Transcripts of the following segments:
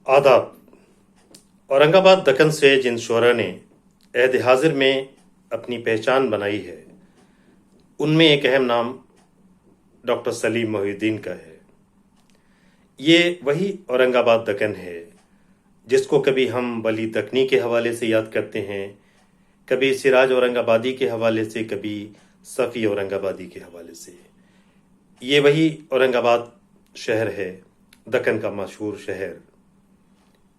आदाब। औरंगाबाद दक्कन से जिन शोरा ने अहद हाजिर में अपनी पहचान बनाई है, उनमें एक अहम नाम डॉक्टर सलीम मोहिउद्दीन का है। ये वही औरंगाबाद दक्कन है जिसको कभी हम वली दक्कनी के हवाले से याद करते हैं, कभी सिराज औरंगाबादी के हवाले से, कभी सफ़ी औरंगाबादी के हवाले से। ये वही औरंगाबाद शहर है, दक्कन का मशहूर शहर,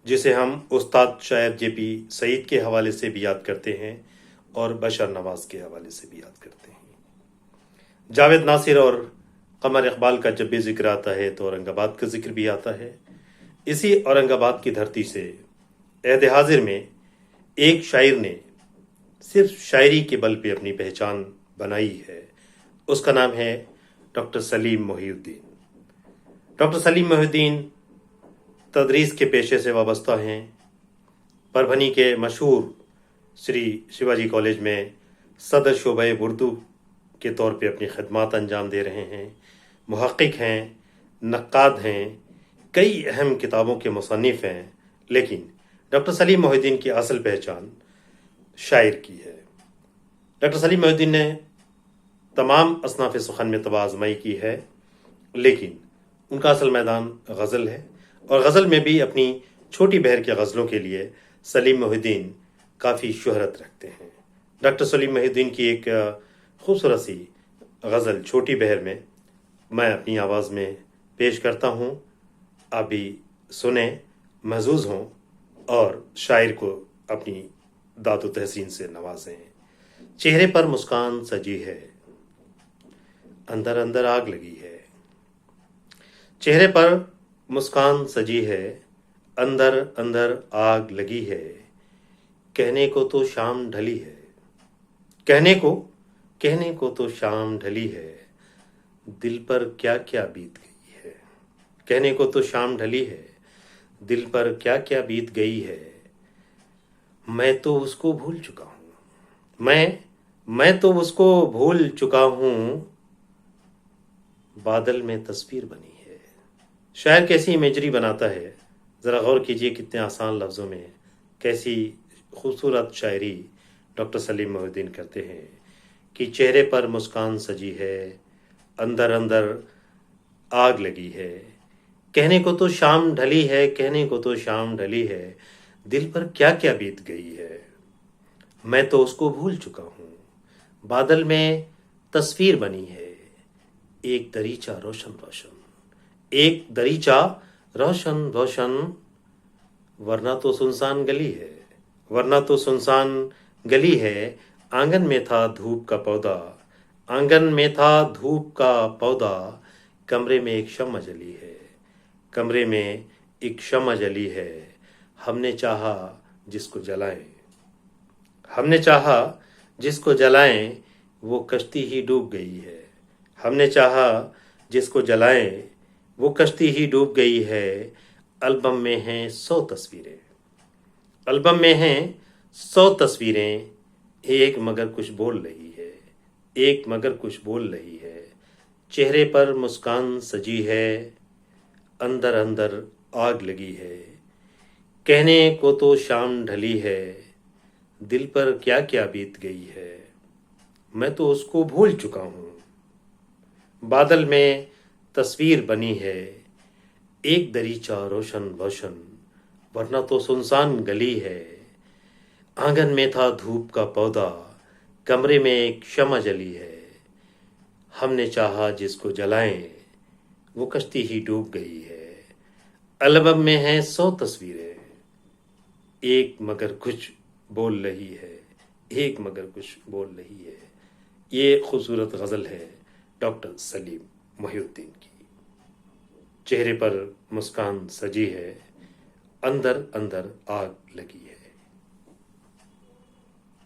जिसे हम उस्ताद शायर जेपी सईद के हवाले से भी याद करते हैं और बशर नवाज के हवाले से भी याद करते हैं। जावेद नासिर और कमर इकबाल का जब भी जिक्र आता है तो औरंगाबाद का जिक्र भी आता है। इसी औरंगाबाद की धरती से अहद हाजिर में एक शायर ने सिर्फ शायरी के बल पे अपनी पहचान बनाई है। उसका नाम है डॉक्टर सलीम मोहिउद्दीन। डॉक्टर सलीम मोहिउद्दीन तदरीस के पेशे से वाबस्ता हैं। परभनी के मशहूर श्री शिवाजी कॉलेज में सदर शोबे उर्दू के तौर पे अपनी खदमात अंजाम दे रहे हैं। मुहक्किक हैं, नक्काद हैं, कई अहम किताबों के मुसन्निफ हैं। लेकिन डॉक्टर सलीम मोहिउद्दीन की असल पहचान शायर की है। डॉक्टर सलीम मोहिउद्दीन ने तमाम असनाफ़ सुखन में तबाज़माई की है, लेकिन उनका असल मैदान गज़ल है और गज़ल में भी अपनी छोटी बहर के गज़लों के लिए सलीम मोहिउद्दीन काफ़ी शोहरत रखते हैं। डॉक्टर सलीम मोहिउद्दीन की एक खूबसूरत सी गज़ल छोटी बहर में मैं अपनी आवाज़ में पेश करता हूँ। आप भी सुने, महजूज हों और शायर को अपनी दादो तहसीन से नवाजें। चेहरे पर मुस्कान सजी है, अंदर अंदर आग लगी है। चेहरे पर मुस्कान सजी है, अंदर अंदर आग लगी है। कहने को तो शाम ढली है, कहने को तो शाम ढली है। दिल पर क्या क्या बीत गई है। कहने को तो शाम ढली है, दिल पर क्या क्या बीत गई है। मैं तो उसको भूल चुका हूँ, मैं तो उसको भूल चुका हूँ। बादल में तस्वीर बनी है। शायर कैसी इमेजरी बनाता है, ज़रा गौर कीजिए कितने आसान लफ्ज़ों में कैसी खूबसूरत शायरी डॉक्टर सलीम मोहिउद्दीन करते हैं कि चेहरे पर मुस्कान सजी है, अंदर अंदर आग लगी है। कहने को तो शाम ढली है, कहने को तो शाम ढली है। दिल पर क्या क्या बीत गई है। मैं तो उसको भूल चुका हूँ। बादल में तस्वीर बनी है, एक दरीचा रोशन रोशन, एक दरीचा रोशन रोशन। वरना तो सुनसान गली है, वरना तो सुनसान गली है। आंगन में था धूप का पौधा, आंगन में था धूप का पौधा। कमरे में एक शम्मा जली है, कमरे में एक शम्मा जली है। हमने चाहा जिसको जलाएं, हमने चाहा जिसको जलाएं, वो कश्ती ही डूब गई है। हमने चाहा जिसको जलाएं, वो कश्ती ही डूब गई है। एल्बम में हैं 100 तस्वीरें, एल्बम में हैं 100 तस्वीरें। एक मगर कुछ बोल रही है, एक मगर कुछ बोल रही है। चेहरे पर मुस्कान सजी है, अंदर अंदर आग लगी है। कहने को तो शाम ढली है, दिल पर क्या क्या बीत गई है। मैं तो उसको भूल चुका हूँ। बादल में तस्वीर बनी है, एक दरीचा रोशन रोशन। वरना तो सुनसान गली है। आंगन में था धूप का पौधा, कमरे में एक शम्मा जली है। हमने चाहा जिसको जलाएं, वो कश्ती ही डूब गई है। एल्बम में हैं 100 तस्वीरें, एक मगर कुछ बोल रही है, एक मगर कुछ बोल रही है। ये खूबसूरत गज़ल है डॉक्टर सलीम मोहिउद्दीन की। चेहरे पर मुस्कान सजी है, अंदर अंदर आग लगी है।